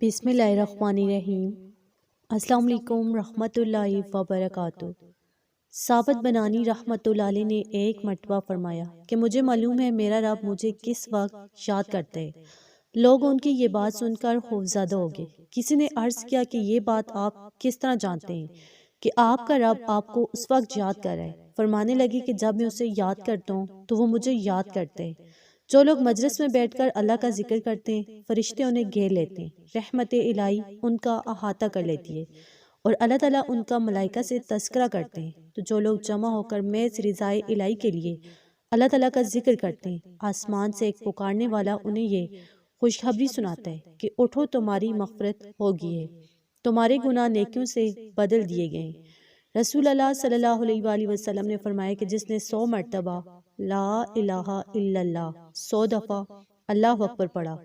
بسم اللہ الرحمن الرحیم۔ السلام علیکم رحمۃ اللہ وبرکاتہ۔ ثابت بنانی رحمۃ اللہ علیہ نے ایک مرتبہ فرمایا کہ مجھے معلوم ہے میرا رب مجھے کس وقت یاد کرتا ہے۔ لوگ ان کی یہ بات سن کر خوفزدہ ہو گئے۔ کسی نے عرض کیا کہ یہ بات آپ کس طرح جانتے ہیں کہ آپ کا رب آپ کو اس وقت یاد کر رہا ہے؟ فرمانے لگی کہ جب میں اسے یاد کرتا ہوں تو وہ مجھے یاد کرتا ہے۔ جو لوگ مجلس میں بیٹھ کر اللہ کا ذکر کرتے ہیں، فرشتے انہیں گھیر لیتے ہیں، رحمت الہی ان کا احاطہ کر لیتی ہے اور اللہ تعالیٰ ان کا ملائکہ سے تذکرہ کرتے ہیں۔ تو جو لوگ جمع ہو کر محض رضائے الہی کے لیے اللہ تعالیٰ کا ذکر کرتے ہیں، آسمان سے ایک پکارنے والا انہیں یہ خوشخبری سناتا ہے کہ اٹھو، تمہاری مغفرت ہوگی ہے، تمہارے گناہ نیکیوں سے بدل دیے گئے ہیں۔ رسول اللہ صلی اللہ علیہ وآلہ وسلم نے فرمایا کہ جس نے 100 مرتبہ لا الہ الا اللہ 100 دفعہ اللہ اکبر پڑھا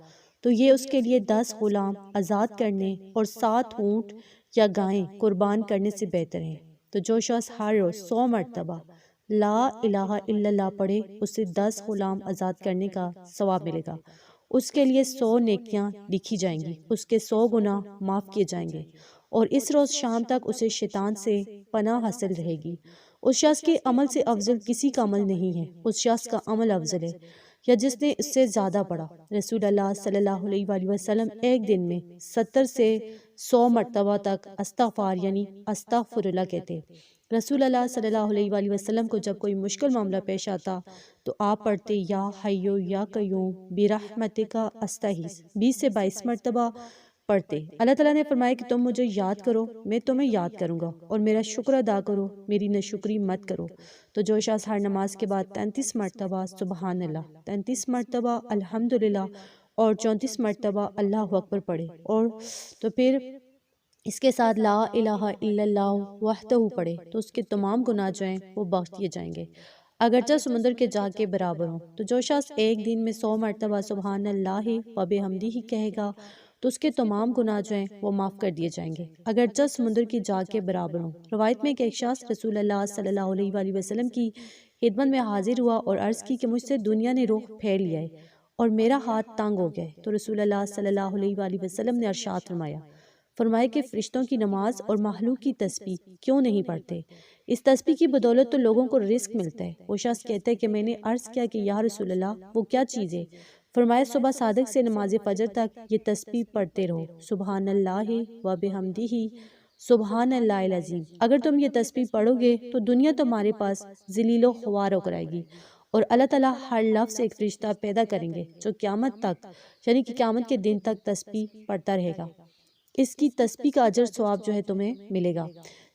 تو یہ اس کے لیے 10 غلام آزاد کرنے اور 7 اونٹ یا گائیں قربان کرنے سے بہتر ہے۔ تو جو شخص ہر روز 100 مرتبہ لا الہ الا اللہ پڑھے اسے 10 غلام آزاد کرنے کا ثواب ملے گا، اس کے لیے 100 نیکیاں لکھی جائیں گی، اس کے 100 گناہ معاف کیے جائیں گے اور اس روز شام تک اسے شیطان سے پناہ حاصل رہے گی۔ اس شخص کے عمل سے افضل کسی کا عمل نہیں ہے، اس شخص کا عمل افضل ہے یا جس نے اس سے زیادہ پڑھا۔ رسول اللہ صلی اللہ علیہ وآلہ وسلم ایک دن میں 70 سے 100 مرتبہ تک استغفار یعنی استغفر اللہ کہتے۔ رسول اللہ صلی اللہ علیہ وآلہ وسلم کو جب کوئی مشکل معاملہ پیش آتا تو آپ پڑھتے یا حیو یا قیوم برحمتک استغیث 20 سے 22 مرتبہ پڑھتے۔ اللہ تعالیٰ نے فرمایا کہ تم مجھے یاد کرو، میں تمہیں یاد کروں گا، اور میرا شکر ادا کرو، میری ناشکری مت کرو۔ تو جو شخص ہر نماز کے بعد 33 مرتبہ سبحان اللہ، 33 مرتبہ الحمدللہ اور 34 مرتبہ اللہ اکبر پڑھے اور تو پھر اس کے ساتھ لا الہ الا اللہ وحدہ پڑھے تو اس کے تمام گناہ جو ہیں وہ بخش دیے جائیں گے، اگرچہ سمندر کے جاگ کے برابر ہوں۔ تو جو شخص ایک دن میں 100 مرتبہ سبحان اللہ وبحمدہ کہے گا تو اس کے تمام گناہ جو ہیں وہ معاف کر دیے جائیں گے، اگرچہ سمندر کی جاگ کے برابر ہوں۔ روایت میں کہ ایک شخص رسول اللہ صلی اللہ علیہ وآلہ وسلم کی خدمت میں حاضر ہوا اور عرض کی کہ مجھ سے دنیا نے رخ پھیر لیا ہے اور میرا ہاتھ تنگ ہو گیا ہے۔ تو رسول اللہ صلی اللہ علیہ وآلہ وسلم نے ارشاد فرمایا کہ فرشتوں کی نماز اور مخلوق کی تسبیح کیوں نہیں پڑھتے؟ اس تسبیح کی بدولت تو لوگوں کو رزق ملتا ہے۔ وہ شخص کہتا ہے کہ میں نے عرض کیا کہ یا رسول اللہ وہ کیا چیز ہے؟ فرمایا صبح صادق سے نماز فجر تک یہ تسبیح پڑھتے رہو، سبحان اللہ وبحمدہ سبحان اللہ العظیم۔ اگر تم یہ تسبیح پڑھو گے تو دنیا تمہارے پاس ذلیل و خوار ہو کر آئے گی اور اللہ تعالیٰ ہر لفظ سے ایک فرشتہ پیدا کریں گے جو قیامت تک یعنی کہ قیامت کے دن تک تسبیح پڑھتا رہے گا۔ اس کی تسبیح کا اجر ثواب جو ہے تمہیں ملے گا۔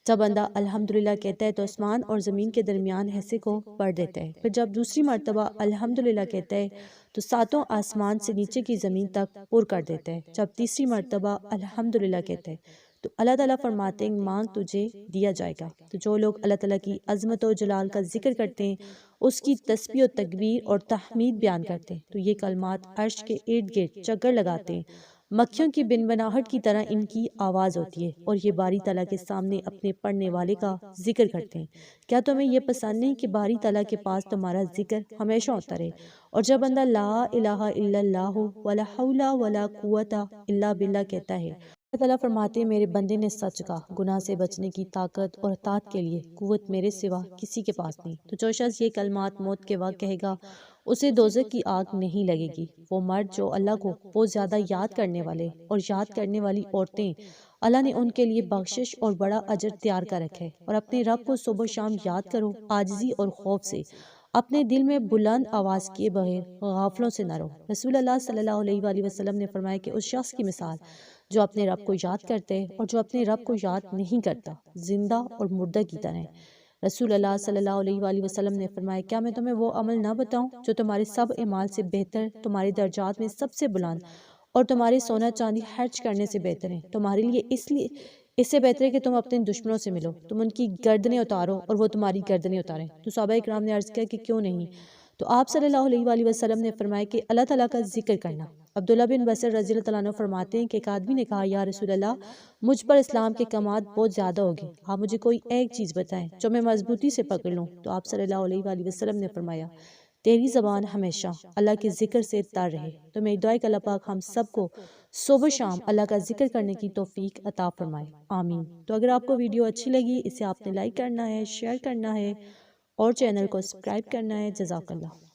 جب بندہ الحمدللہ کہتا ہے تو آسمان اور زمین کے درمیان حصے کو بڑھ دیتا ہے، پھر جب دوسری مرتبہ الحمدللہ کہتا ہے تو 7 آسمان سے نیچے کی زمین تک پر کر دیتا ہے۔ جب تیسری مرتبہ الحمدللہ کہتا ہے تو اللہ تعالیٰ فرماتے ہیں مانگ تجھے دیا جائے گا۔ تو جو لوگ اللہ تعالیٰ کی عظمت و جلال کا ذکر کرتے ہیں، اس کی تسبیح و تکبیر اور تحمید بیان کرتے ہیں تو یہ کلمات عرش کے ارد گرد چکر لگاتے ہیں، مکھیوں کی بنبناہٹ کی طرح ان کی آواز ہوتی ہے اور یہ باری تعالیٰ کے سامنے اپنے پڑھنے والے کا ذکر کرتے ہیں۔ کیا تمہیں یہ پسند نہیں کہ باری تعالیٰ کے پاس تمہارا ذکر ہمیشہ ہوتا رہے؟ اور جب بندہ لا الہ الا اللہ ولا حول ولا قوت الا باللہ کہتا ہے، اللہ تعالیٰ فرماتے ہیں میرے بندے نے سچ کہا، گناہ سے بچنے کی طاقت اور اطاعت کے لیے قوت میرے سوا کسی کے پاس نہیں۔ تو جو شخص یہ کلمات موت کے وقت کہے گا اسے دوزخ کی آگ نہیں لگے گی۔ وہ مرد جو اللہ کو بہت زیادہ یاد کرنے والے اور یاد کرنے والی عورتیں، اللہ نے ان کے لیے بخشش اور بڑا اجر تیار کر رکھا ہے۔ اور اپنے رب کو صبح و شام یاد کرو، عاجزی اور خوف سے، اپنے دل میں بلند آواز کیے بغیر غافلوں سے نہ رہو۔ رسول اللہ صلی اللہ علیہ وآلہ وسلم نے فرمایا کہ اس شخص کی مثال جو اپنے رب کو یاد کرتے ہے اور جو اپنے رب کو یاد نہیں کرتا زندہ اور مردہ کی طرح ہے۔ رسول اللہ صلی اللہ علیہ وآلہ وسلم نے فرمایا کیا میں تمہیں وہ عمل نہ بتاؤں جو تمہارے سب اعمال سے بہتر، تمہارے درجات میں سب سے بلند اور تمہارے سونا چاندی خرچ کرنے سے بہتر ہے؟ تمہارے لیے اس سے بہتر ہے کہ تم اپنے دشمنوں سے ملو، تم ان کی گردنیں اتارو اور وہ تمہاری گردنیں اتاریں۔ تو صحابہ اکرام نے عرض کیا کہ کیوں نہیں؟ تو آپ صلی اللہ علیہ وآلہ وسلم نے فرمایا کہ اللہ تعالیٰ کا ذکر کرنا۔ عبداللہ بن بصر رضی اللہ عنہ فرماتے ہیں کہ ایک آدمی نے کہا یا رسول اللہ مجھ پر اسلام کے کمات بہت زیادہ ہوگی، آپ مجھے کوئی ایک چیز بتائیں جو میں مضبوطی سے پکڑ لوں۔ تو آپ صلی اللہ علیہ وآلہ وسلم نے فرمایا تیری زبان ہمیشہ اللہ کے ذکر سے تر رہے۔ تو میری دعا ہے کہ اللہ پاک ہم سب کو صبح شام اللہ کا ذکر کرنے کی توفیق عطا فرمائے، آمین۔ تو اگر آپ کو ویڈیو اچھی لگی اسے آپ نے لائک کرنا ہے، شیئر کرنا ہے اور چینل کو سبسکرائب کرنا ہے۔ جزاک اللہ۔